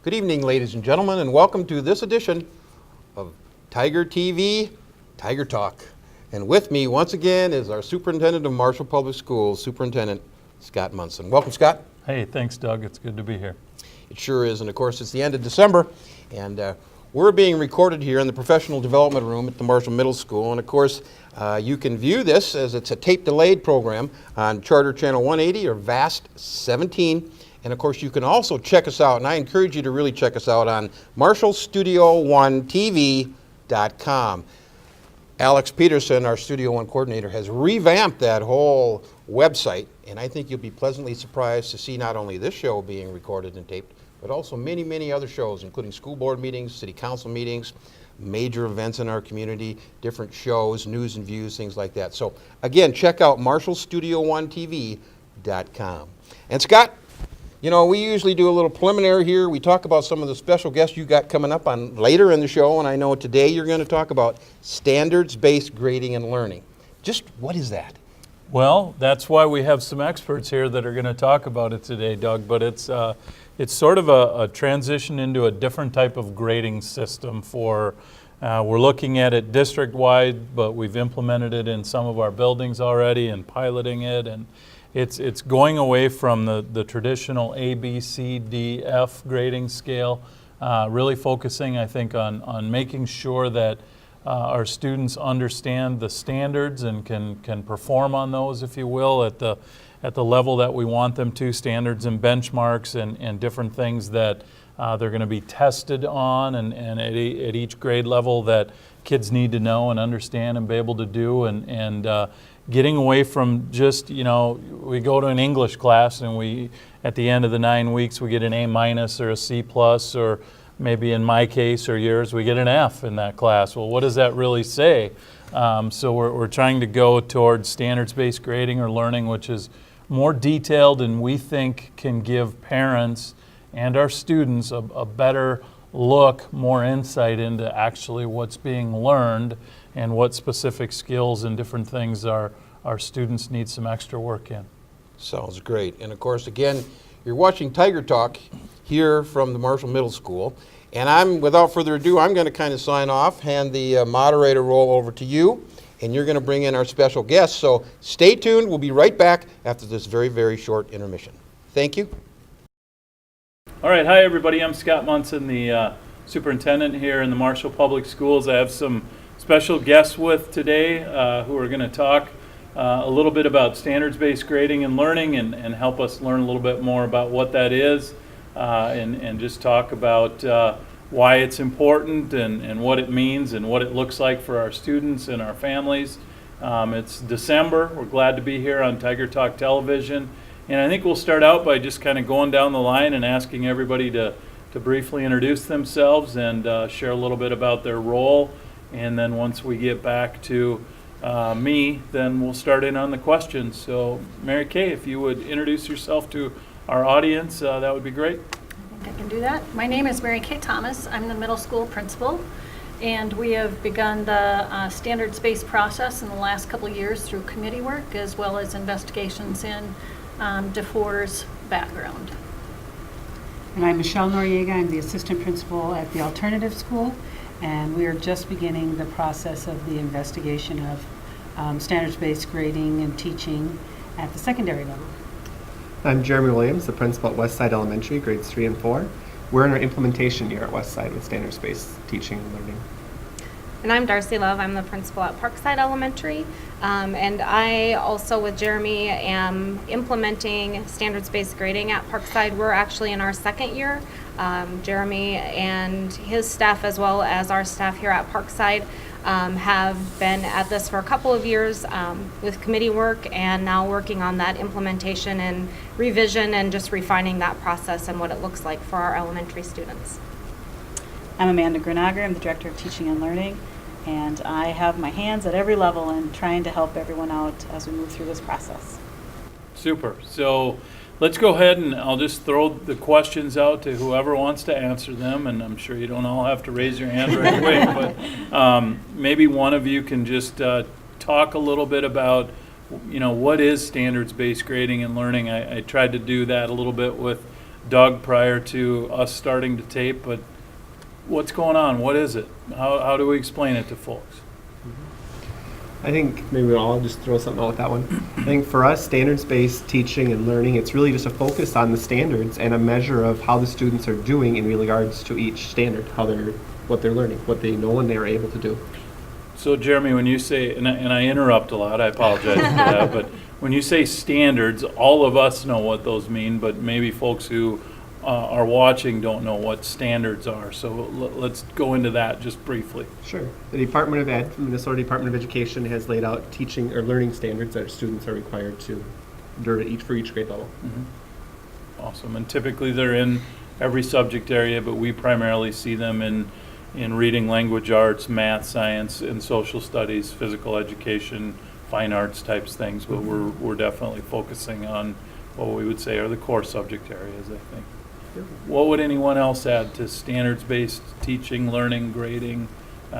Good evening, ladies and gentlemen, and welcome to this edition of Tiger TV, Tiger Talk. And with me, once again, is our Superintendent of Marshall Public Schools, Superintendent Scott Monson. Welcome, Scott. Hey, thanks, Doug. It's good to be here. It sure is, and of course, it's the end of December, and we're being recorded here in the Professional Development Room at the Marshall Middle School, and of course, you can view this as it's a tape-delayed program on Charter Channel 180 or VAST 17. And of course, you can also check us out, and I encourage you to really check us out on MarshallStudio1TV.com. Alex Peterson, our Studio One coordinator, has revamped that whole website, and I think you'll be pleasantly surprised to see not only this show being recorded and taped, but also many, many other shows, including school board meetings, city council meetings, major events in our community, different shows, news and views, things like that. So again, check out MarshallStudio1TV.com. And Scott, you know, we usually do a little preliminary here. We talk about some of the special guests you got coming up on later in the show, and I know today you're going to talk about standards-based grading and learning. Just what is that? Well, that's why we have some experts here that are going to talk about it today, Doug, but it's sort of a transition into a different type of grading system for, we're looking at it district-wide, but we've implemented it in some of our buildings already and piloting it, and it's going away from the traditional A, B, C, D, F grading scale, really focusing, I think, on making sure that our students understand the standards and can perform on those, if you will, at the level that we want them to, standards and benchmarks and different things that they're going to be tested on and at each grade level that kids need to know and understand and be able to do, and getting away from just, you know, we go to an English class and we, at the end of the 9 weeks, we get an A- or a C+, or maybe in my case or yours, we get an F in that class. Well, what does that really say? So we're trying to go towards standards-based grading or learning, which is more detailed and we think can give parents and our students a better look, more insight into actually what's being learned and what specific skills and different things our students need some extra work in. Sounds great. And of course, again, you're watching Tiger Talk here from the Marshall Middle School. And without further ado, I'm going to kind of sign off, hand the moderator role over to you, and you're going to bring in our special guests. So stay tuned. We'll be right back after this very, very short intermission. Thank you. All right. Hi, everybody. I'm Scott Monson, the superintendent here in the Marshall Public Schools. I have some special guests with today who are going to talk a little bit about standards-based grading and learning and help us learn a little bit more about what that is and just talk about why it's important and what it means and what it looks like for our students and our families. It's December. We're glad to be here on Tiger Talk Television. And I think we'll start out by just kind of going down the line and asking everybody to briefly introduce themselves and share a little bit about their role. And then once we get back to me, then we'll start in on the questions. So Mary Kay, if you would introduce yourself to our audience, that would be great. I can do that. My name is Mary Kay Thomas. I'm the middle school principal, and we have begun the standards-based process in the last couple of years through committee work as well as investigations in DeFore's background. And I'm Michelle Noriega. I'm the assistant principal at the alternative school, and we are just beginning the process of the investigation of standards-based grading and teaching at the secondary level. I'm Jeremy Williams, the principal at Westside Elementary, grades 3 and 4. We're in our implementation year at Westside with standards-based teaching and learning. And I'm Darci Love. I'm the principal at Parkside Elementary. And I also, with Jeremy, am implementing standards-based grading at Parkside. We're actually in our second year. Jeremy and his staff, as well as our staff here at Parkside, have been at this for a couple of years with committee work and now working on that implementation and revision and just refining that process and what it looks like for our elementary students. I'm Amanda Grinager. I'm the Director of Teaching and Learning, and I have my hands at every level in trying to help everyone out as we move through this process. Super. So let's go ahead and I'll just throw the questions out to whoever wants to answer them, and I'm sure you don't all have to raise your hand right away, but maybe one of you can just talk a little bit about, you know, what is standards-based grading and learning. I tried to do that a little bit with Doug prior to us starting to tape, but what's going on? What is it? How do we explain it to folks? I think maybe we'll all just throw something out with that one. I think for us, standards-based teaching and learning, it's really just a focus on the standards and a measure of how the students are doing in regards to each standard, what they're learning, what they know and they're able to do. So Jeremy, when you say, and I interrupt a lot, I apologize for that, but when you say standards, all of us know what those mean, but maybe folks who are watching don't know what standards are. So let's go into that just briefly. Sure. The Department of Ed, Minnesota Department of Education, has laid out teaching or learning standards that students are required to for each grade level. Mm-hmm. Awesome. And typically they're in every subject area, but we primarily see them in reading, language arts, math, science, and social studies, physical education, fine arts types things. But we're definitely focusing on what we would say are the core subject areas, I think. What would anyone else add to standards-based teaching, learning, grading?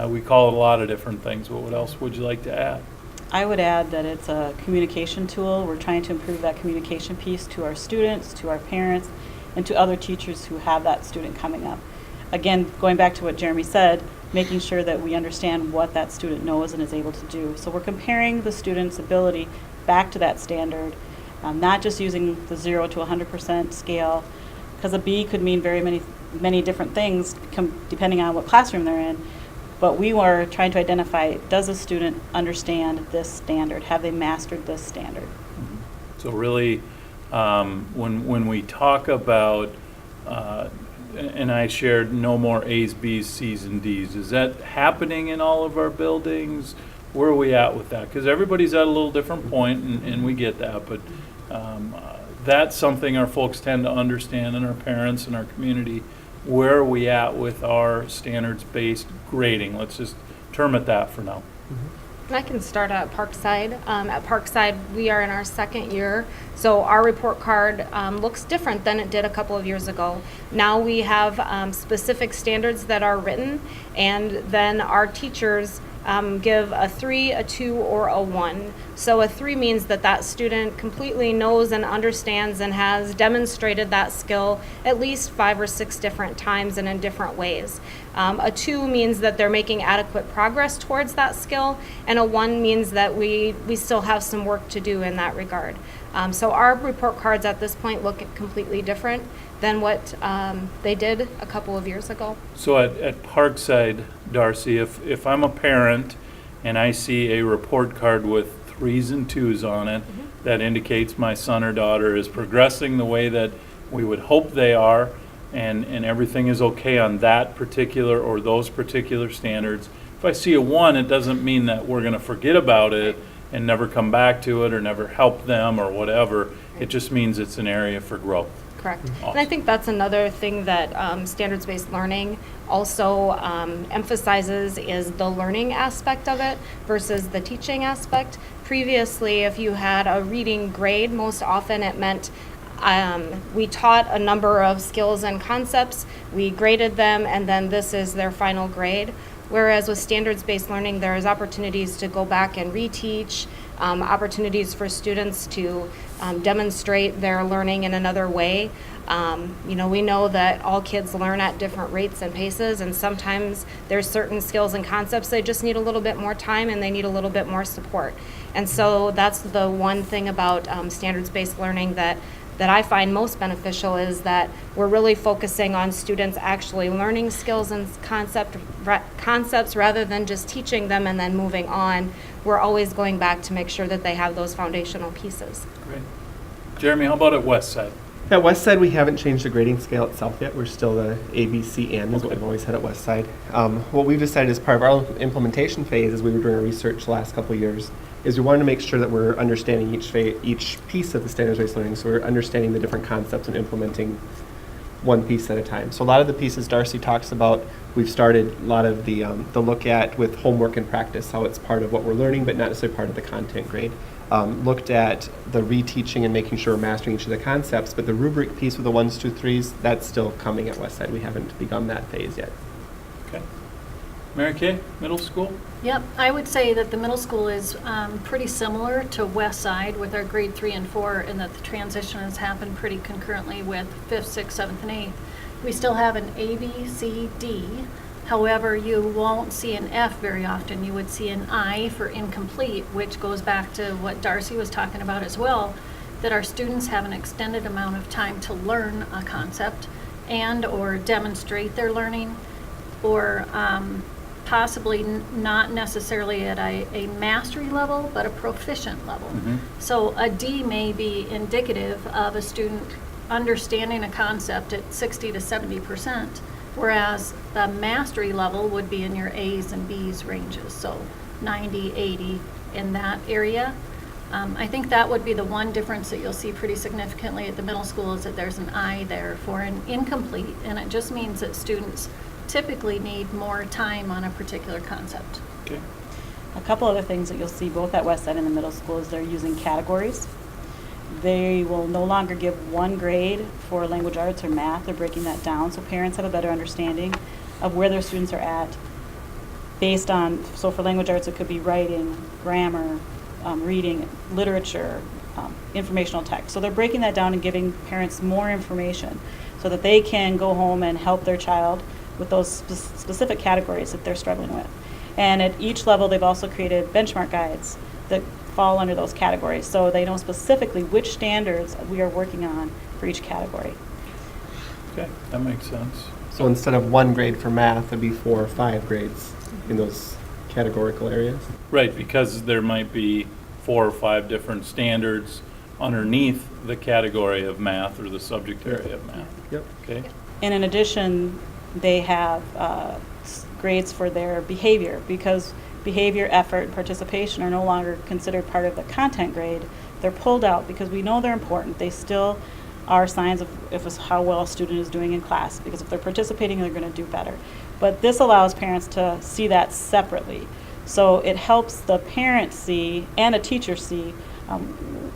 We call it a lot of different things. What else would you like to add? I would add that it's a communication tool. We're trying to improve that communication piece to our students, to our parents, and to other teachers who have that student coming up. Again, going back to what Jeremy said, making sure that we understand what that student knows and is able to do. So we're comparing the student's ability back to that standard, not just using the 0 to 100% scale, because a B could mean very many different things depending on what classroom they're in. But we were trying to identify, does a student understand this standard? Have they mastered this standard? So really, when we talk about, and I shared no more A's, B's, C's, and D's, is that happening in all of our buildings? Where are we at with that? Because everybody's at a little different point, and we get that, but that's something our folks tend to understand, and our parents and our community. Where are we at with our standards-based grading? Let's just term it that for now. And I can start at Parkside. At Parkside, we are in our second year, so our report card looks different than it did a couple of years ago. Now we have specific standards that are written, and then our teachers give a 3, a 2, or a 1. So a 3 means that that student completely knows and understands and has demonstrated that skill at least 5 or 6 different times and in different ways. A 2 means that they're making adequate progress towards that skill, and a 1 means that we still have some work to do in that regard. So our report cards at this point look completely different than what they did a couple of years ago. So at Parkside, Darci, if I'm a parent and I see a report card with 3s and 2s on it, that indicates my son or daughter is progressing the way that we would hope they are, and everything is okay on that particular or those particular standards. If I see a 1, it doesn't mean that we're going to forget about it and never come back to it or never help them or whatever. It just means it's an area for growth. Correct. Awesome. And I think that's another thing that standards-based learning also emphasizes is the learning aspect of it versus the teaching aspect. Previously, if you had a reading grade, most often it meant we taught a number of skills and concepts, we graded them, and then this is their final grade. Whereas with standards-based learning, there's opportunities to go back and reteach, opportunities for students to demonstrate their learning in another way. We know that all kids learn at different rates and paces, and sometimes there's certain skills and concepts they just need a little bit more time and they need a little bit more support. And so that's the one thing about standards-based learning that I find most beneficial is that we're really focusing on students actually learning skills and concepts rather than just teaching them and then moving on. We're always going back to make sure that they have those foundational pieces. Great. Jeremy, how about at Westside? At Westside, we haven't changed the grading scale itself yet. We're still the A, B, C, and is what we've always had at Westside. What we've decided as part of our implementation phase, as we were doing our research the last couple of years, is we wanted to make sure that we're understanding each piece of the standards-based learning, so we're understanding the different concepts and implementing one piece at a time. So a lot of the pieces Darci talks about, we've started a lot of the look at with homework and practice, how it's part of what we're learning, but not necessarily part of the content grade. Looked at the reteaching and making sure we're mastering each of the concepts, but the rubric piece with the 1s, 2s, 3s, that's still coming at Westside. We haven't begun that phase yet. Okay. Mary Kay, middle school? Yep, I would say that the middle school is pretty similar to West Side with our grade 3 and 4, and that the transition has happened pretty concurrently with 5th, 6th, 7th, and 8th. We still have an A, B, C, D. However, you won't see an F very often. You would see an I for incomplete, which goes back to what Darci was talking about as well, that our students have an extended amount of time to learn a concept and or demonstrate their learning, or possibly not necessarily at a mastery level, but a proficient level. So a D may be indicative of a student understanding a concept at 60 to 70%, whereas the mastery level would be in your A's and B's ranges, so 90, 80 in that area. I think that would be the one difference that you'll see pretty significantly at the middle school, is that there's an I there for an incomplete, and it just means that students typically need more time on a particular concept. Okay. A couple other things that you'll see both at West Side and the middle school is they're using categories. They will no longer give one grade for language arts or math. They're breaking that down so parents have a better understanding of where their students are at based on, so for language arts it could be writing, grammar, reading, literature, informational text. So they're breaking that down and giving parents more information so that they can go home and help their child with those specific categories that they're struggling with. And at each level, they've also created benchmark guides that fall under those categories, so they know specifically which standards we are working on for each category. Okay, that makes sense. So instead of one grade for math, it'd be 4 or 5 grades in those categorical areas. Right, because there might be 4 or 5 different standards underneath the category of math or the subject area of math. Yep. Okay. And in addition, they have grades for their behavior, because behavior, effort, and participation are no longer considered part of the content grade. They're pulled out because we know they're important. They still are signs of how well a student is doing in class, because if they're participating, they're going to do better. But this allows parents to see that separately. So it helps the parent see and a teacher see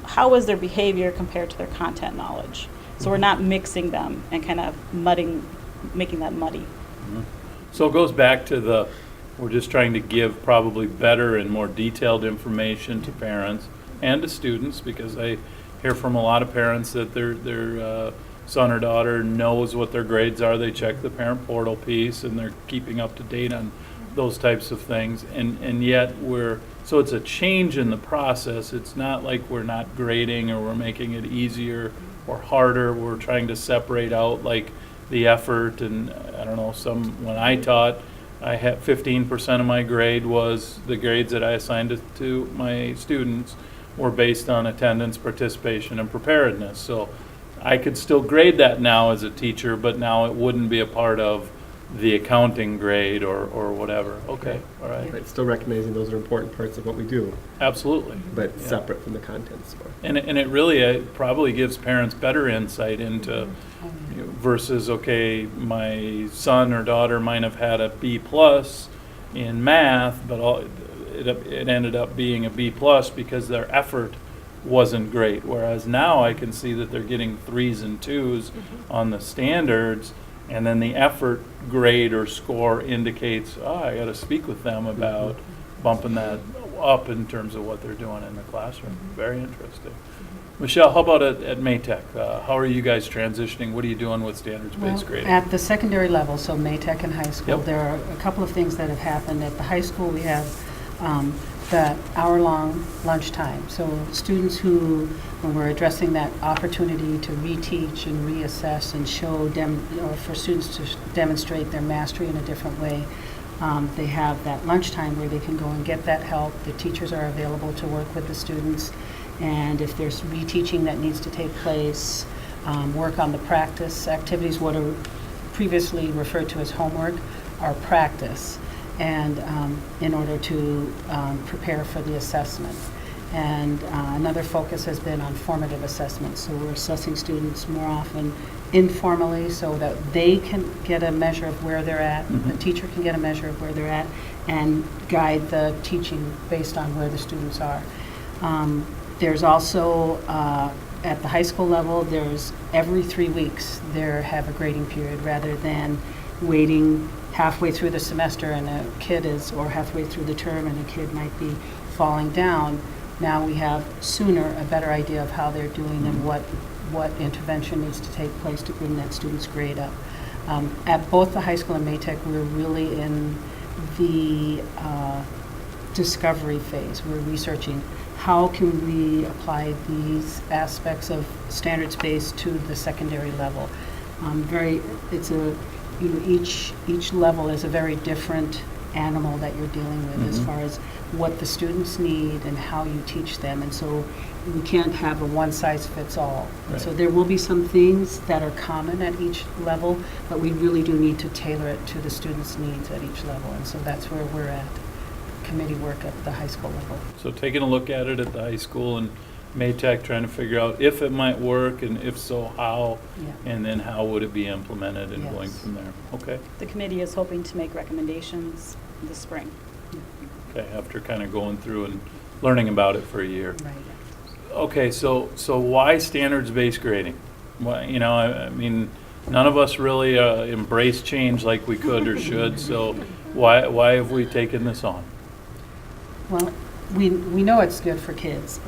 how is their behavior compared to their content knowledge. So we're not mixing them and kind of making that muddy. So it goes back to we're just trying to give probably better and more detailed information to parents and to students, because I hear from a lot of parents that their son or daughter knows what their grades are. They check the parent portal piece and they're keeping up to date on those types of things. And yet so it's a change in the process. It's not like we're not grading or we're making it easier or harder. We're trying to separate out like the effort, and I don't know, when I taught, I had 15% of my grade was the grades that I assigned to my students were based on attendance, participation, and preparedness. So I could still grade that now as a teacher, but now it wouldn't be a part of the accounting grade or whatever. Okay, all right. Right, still recognizing those are important parts of what we do, Absolutely. but Yeah. separate from the contents. And it really probably gives parents better insight into versus, okay, my son or daughter might have had a B+ in math, but it ended up being a B+ because their effort wasn't great. Whereas now I can see that they're getting 3s and 2s on the standards, and then the effort grade or score indicates, I got to speak with them about bumping that up in terms of what they're doing in the classroom. Very interesting. Michelle, how about at Maytech? How are you guys transitioning? What are you doing with standards-based grading? At the secondary level, so Maytech and high school, Yep. there are a couple of things that have happened. At the high school, we have the hour-long lunchtime. So students who, when we're addressing that opportunity to reteach and reassess and show them, or for students to demonstrate their mastery in a different way, they have that lunchtime where they can go and get that help. The teachers are available to work with the students. And if there's reteaching that needs to take place, work on the practice activities, what are previously referred to as homework, are practice, and in order to prepare for the assessment. And another focus has been on formative assessment. So we're assessing students more often informally so that they can get a measure of where they're at, the teacher can get a measure of where they're at, and guide the teaching based on where the students are. There's also, at the high school level, there's every 3 weeks, have a grading period rather than waiting halfway through the semester and a kid is, or halfway through the term and a kid might be falling down. Now we have sooner a better idea of how they're doing and what intervention needs to take place to bring that student's grade up. At both the high school and Maytech, we're really in the discovery phase. We're researching how can we apply these aspects of standards-based to the secondary level. Each level is a very different animal that you're dealing with as far as what the students need and how you teach them. And so we can't have a one-size-fits-all. Right. So there will be some things that are common at each level, but we really do need to tailor it to the students' needs at each level. And so that's where we're at, committee work at the high school level. So taking a look at it at the high school and Maytech, trying to figure out if it might work, and if so, how, Yeah. and then how would it be implemented, and going Yes. from there. Okay. The committee is hoping to make recommendations this spring. Okay, after kind of going through and learning about it for a year. Right. Okay, so why standards-based grading? Why, I mean, none of us really embrace change like we could or should, so why have we taken this on? Well, we know it's good for kids.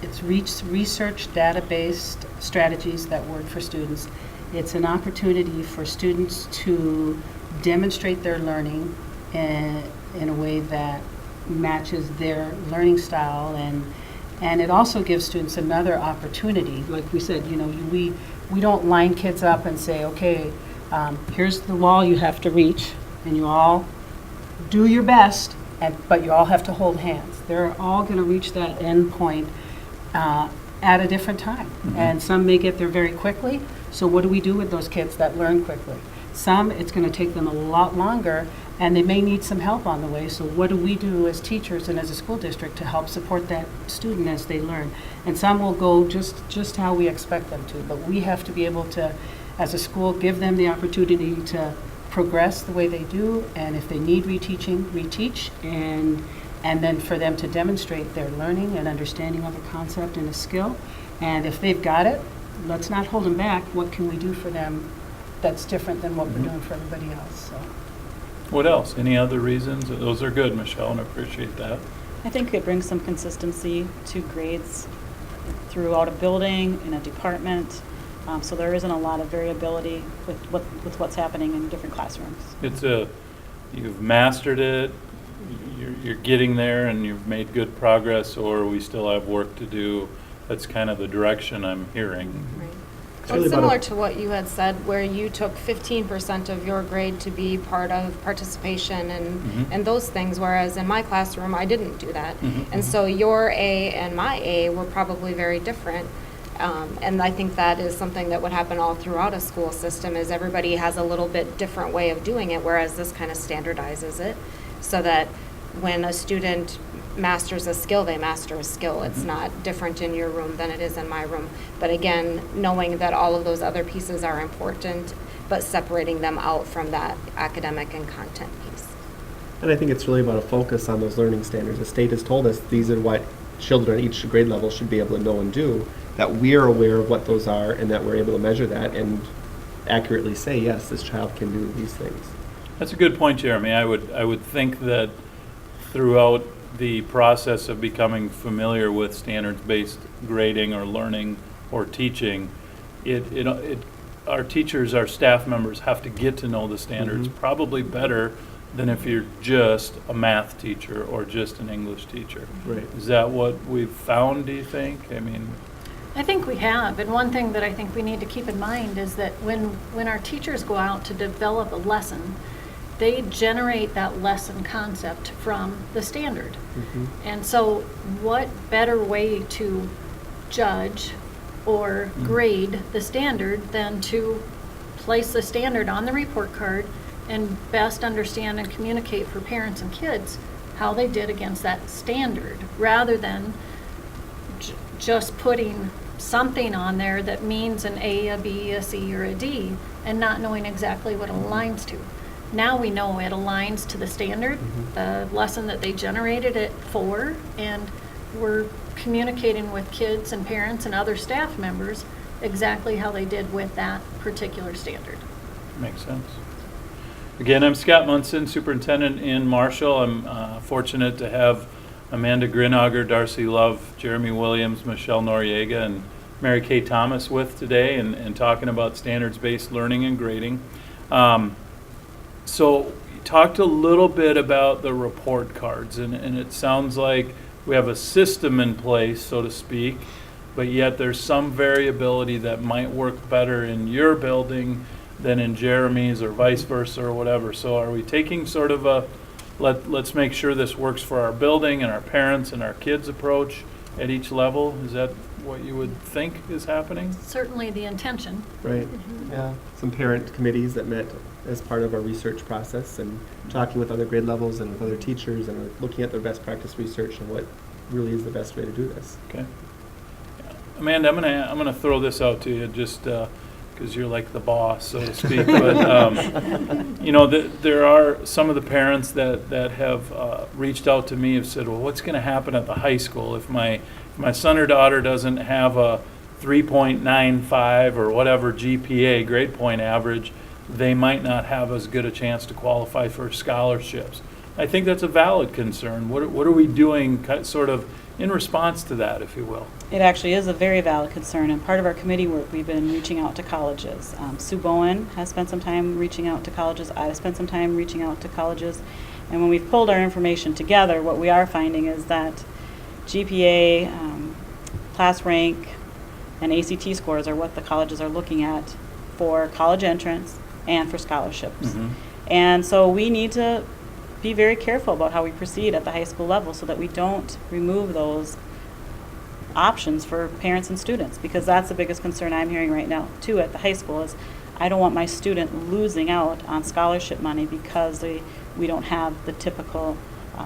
It's research data-based strategies that work for students. It's an opportunity for students to demonstrate their learning in a way that matches their learning style, and it also gives students another opportunity. Like we said, we don't line kids up and say, okay, here's the wall you have to reach, and you all do your best, but you all have to hold hands. They're all going to reach that end point at a different time. And some may get there very quickly. So what do we do with those kids that learn quickly? Some, it's going to take them a lot longer, and they may need some help on the way. So what do we do as teachers and as a school district to help support that student as they learn? And some will go just how we expect them to. But we have to be able to, as a school, give them the opportunity to progress the way they do, and if they need reteaching, reteach, and then for them to demonstrate their learning and understanding of a concept and a skill. And if they've got it, let's not hold them back. What can we do for them that's different than what we're doing for everybody else? So. What else? Any other reasons? Those are good, Michelle, and I appreciate that. I think it brings some consistency to grades throughout a building, in a department. So there isn't a lot of variability with what's happening in different classrooms. You've mastered it, you're getting there, and you've made good progress, or we still have work to do. That's kind of the direction I'm hearing. Right. It's Well, really it's about similar to what you had said, where you took 15% of your grade to be part of participation and those things, whereas in my classroom, I didn't do that. And so your A and my A were probably very different. And I think that is something that would happen all throughout a school system, is everybody has a little bit different way of doing it, whereas this kind of standardizes it, so that when a student masters a skill, they master a skill. It's not different in your room than it is in my room. But again, knowing that all of those other pieces are important, but separating them out from that academic and content piece. And I think it's really about a focus on those learning standards. The state has told us these are what children at each grade level should be able to know and do, that we're aware of what those are and that we're able to measure that and accurately say, yes, this child can do these things. That's a good point, Jeremy. I would think that throughout the process of becoming familiar with standards-based grading or learning or teaching, our teachers, our staff members have to get to know the standards probably better than if you're just a math teacher or just an English teacher. Right. Is that what we've found, do you think? I mean, I think we have, and one thing that I think we need to keep in mind is that when our teachers go out to develop a lesson, they generate that lesson concept from the standard. And so what better way to judge or grade the standard than to place the standard on the report card and best understand and communicate for parents and kids how they did against that standard, rather than just putting something on there that means an A, a B, a C, or a D, and not knowing exactly what it aligns to. Now we know it aligns to the standard, the lesson that they generated it for, and we're communicating with kids and parents and other staff members exactly how they did with that particular standard. makes sense. Again, I'm Scott Monson, Superintendent in Marshall. I'm fortunate to have Amanda Grinager, Darci Love, Jeremy Williams, Michelle Noriega, and Mary Kay Thomas with today and talking about standards-based learning and grading. So you talked a little bit about the report cards, and it sounds like we have a system in place, so to speak, but yet there's some variability that might work better in your building than in Jeremy's or vice versa or whatever. So are we taking sort of a let's make sure this works for our building and our parents and our kids approach at each level? Is that what you would think is happening? Certainly the intention. Right. Yeah. Some parent committees that met as part of our research process and talking with other grade levels and with other teachers and looking at their best practice research and what really is the best way to do this. Okay. Yeah. Amanda, I'm gonna throw this out to you just because you're like the boss, so to speak. But you know, there are some of the parents that have reached out to me, have said, well, what's going to happen at the high school if my son or daughter doesn't have a 3.95 or whatever GPA, grade point average, they might not have as good a chance to qualify for scholarships. I think that's a valid concern. What are we doing sort of in response to that, if you will? It actually is a very valid concern, and part of our committee work, we've been reaching out to colleges. Sue Bowen has spent some time reaching out to colleges. I've spent some time reaching out to colleges. And when we've pulled our information together, what we are finding is that GPA, class rank, and ACT scores are what the colleges are looking at for college entrance and for scholarships. Mm-hmm. And so we need to be very careful about how we proceed at the high school level so that we don't remove those options for parents and students, because that's the biggest concern I'm hearing right now too at the high school is I don't want my student losing out on scholarship money because we don't have the typical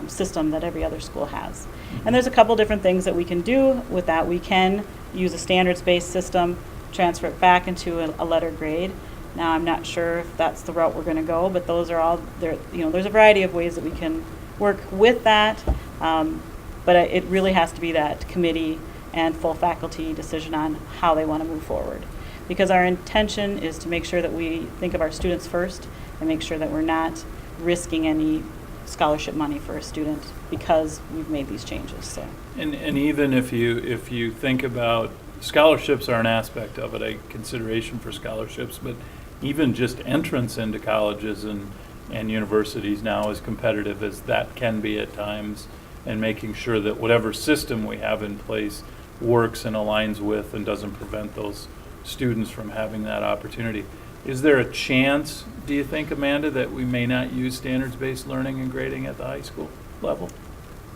system that every other school has. And there's a couple different things that we can do with that. We can use a standards-based system, transfer it back into a letter grade. Now, I'm not sure if that's the route we're going to go, but those are all there. You know, there's a variety of ways that we can work with that, but it really has to be that committee and full faculty decision on how they want to move forward. Because our intention is to make sure that we think of our students first and make sure that we're not risking any scholarship money for a student because we've made these changes. So. And even if you think about scholarships are an aspect of it, a consideration for scholarships, but even just entrance into colleges and universities now, as competitive as that can be at times, and making sure that whatever system we have in place works and aligns with and doesn't prevent those students from having that opportunity. Is there a chance, do you think, Amanda, that we may not use standards-based learning and grading at the high school level?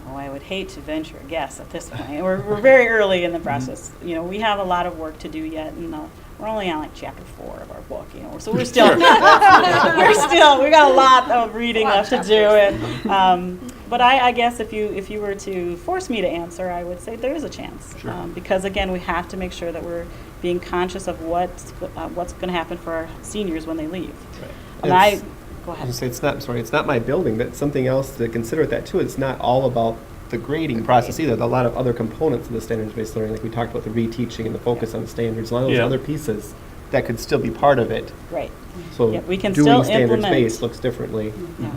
Oh, I would hate to venture a guess at this point. We're very early in the process. You know, we have a lot of work to do yet, and we're only on like chapter 4 of our book. You know, so we're still we got a lot of reading left to do. And but I guess if you were to force me to answer, I would say there is a chance. Sure. Because again, we have to make sure that we're being conscious of what's going to happen for our seniors when they leave. Right. And go ahead. I was gonna say, it's not my building, but something else to consider with that too. It's not all about the grading process either. There's a lot of other components of the standards-based learning, like we talked about the reteaching and the focus on the standards, a lot of those Yeah. other pieces that could still be part of it. Right. So Yeah, we can doing still standards-based implement. looks differently. Yeah.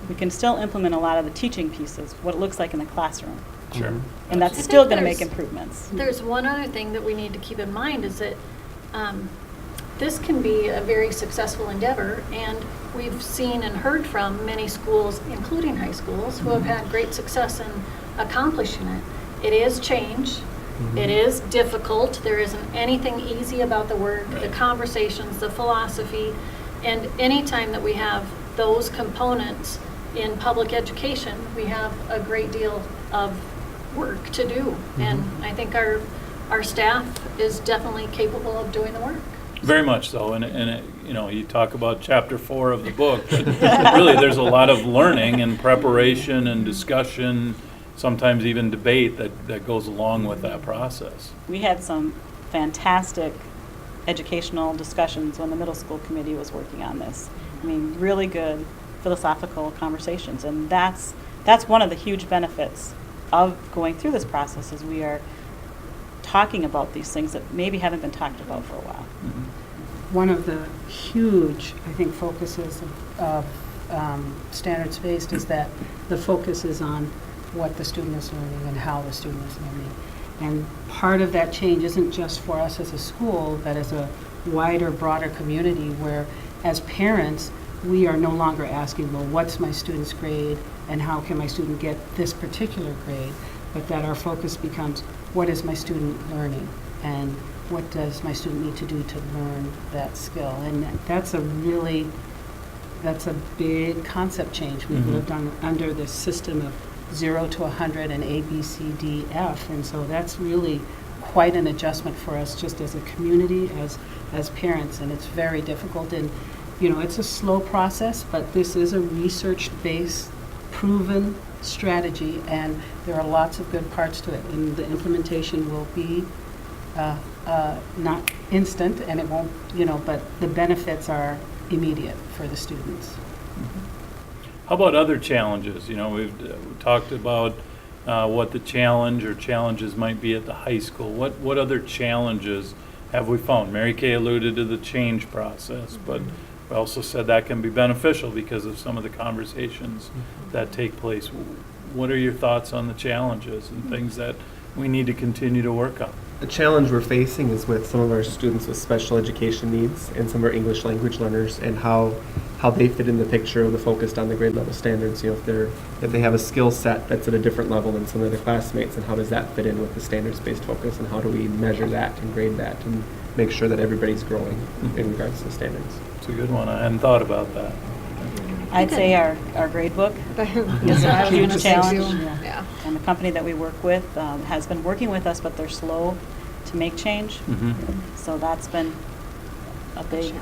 We can still implement a lot of the teaching pieces, what it looks like in the classroom. Sure. And that's I think still going to there's- make improvements. There's one other thing that we need to keep in mind is that this can be a very successful endeavor, and we've seen and heard from many schools, including high schools, who have had great success in accomplishing it. It is change. It is difficult. There isn't anything easy about the work, the Right. conversations, the philosophy, and anytime that we have those components in public education, we have a great deal of work to do. And I think our staff is definitely capable of doing the work. Very much so, and it, you know, you talk about chapter 4 of the book, but really there's a lot of learning and preparation and discussion, sometimes even debate that goes along with that process. We had some fantastic educational discussions when the middle school committee was working on this. I mean, really good philosophical conversations, and that's one of the huge benefits of going through this process is we are talking about these things that maybe haven't been talked about for a while. One of the huge, I think, focuses of standards-based is that the focus is on what the student is learning and how the student is learning. And part of that change isn't just for us as a school, but as a wider, broader community where, as parents, we are no longer asking, well, what's my student's grade and how can my student get this particular grade, but that our focus becomes, what is my student learning and what does my student need to do to learn that skill? And that's a big concept change. We've lived under this system of 0 to 100 and A, B, C, D, F, and so that's really quite an adjustment for us just as a community, as parents, and it's very difficult. And it's a slow process, but this is a research-based, proven strategy, and there are lots of good parts to it. And the implementation will be not instant, and it won't, but the benefits are immediate for the students. How about other challenges? We've talked about what the challenge or challenges might be at the high school. What other challenges have we found? Mary Kay alluded to the change process, but we also said that can be beneficial because of some of the conversations that take place. What are your thoughts on the challenges and things that we need to continue to work on? The challenge we're facing is with some of our students with special education needs and some of our English language learners, and how they fit in the picture of the focused on the grade level standards. If they have a skill set that's at a different level than some of their classmates, and how does that fit in with the standards-based focus, and how do we measure that and grade that and make sure that everybody's growing in regards to standards. It's a good one. I hadn't thought about that. I'd say our grade book is a huge challenge. Yeah. And the company that we work with has been working with us, but they're slow to make change. So that's been a big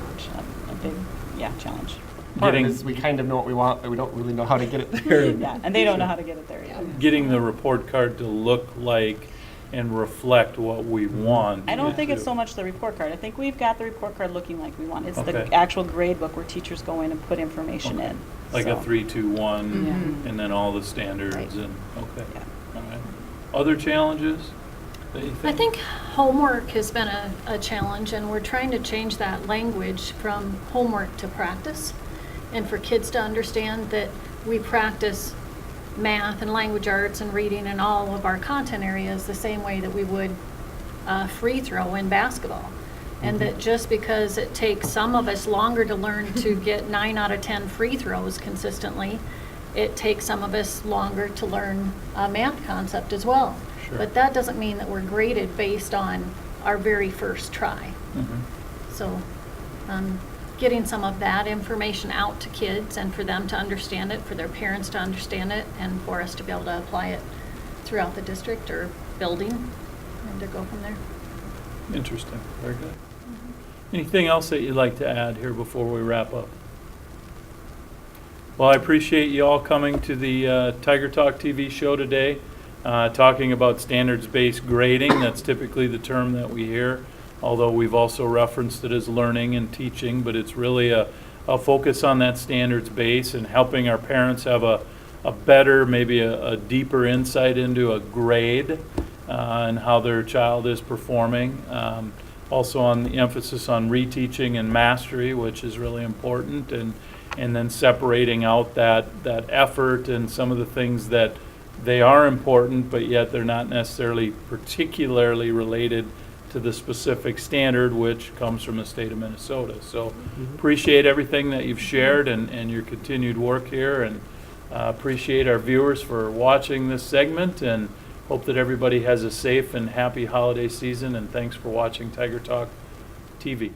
challenge. Part of it is we kind of know what we want, but we don't really know how to get it there. Yeah, and they don't know how to get it there yet. Getting the report card to look like and reflect what we want. I don't think it's so much the report card. I think we've got the report card looking like we want. It's Okay. the actual grade book where teachers go in and put information in. Like So, a 3, 2, 1, Yeah. and then all the standards Right. and, okay. Yeah. All right. Other challenges that you think? I think homework has been a challenge, and we're trying to change that language from homework to practice, and for kids to understand that we practice math and language arts and reading and all of our content areas the same way that we would free throw in basketball. And that just because it takes some of us longer to learn to get 9 out of 10 free throws consistently, it takes some of us longer to learn a math concept as well. Sure. But that doesn't mean that we're graded based on our very first try. So getting some of that information out to kids and for them to understand it, for their parents to understand it, and for us to be able to apply it throughout the district or building and to go from there. Interesting. Very good. Anything else that you'd like to add here before we wrap up? Well, I appreciate you all coming to the Tiger Talk TV show today, talking about standards-based grading. That's typically the term that we hear, although we've also referenced it as learning and teaching, but it's really a focus on that standards base and helping our parents have a better, maybe a deeper insight into a grade and how their child is performing. Also on the emphasis on reteaching and mastery, which is really important, and then separating out that effort and some of the things that they are important, but yet they're not necessarily particularly related to the specific standard, which comes from the state of Minnesota. So appreciate everything that you've shared and your continued work here, and appreciate our viewers for watching this segment, and hope that everybody has a safe and happy holiday season, and thanks for watching Tiger Talk TV.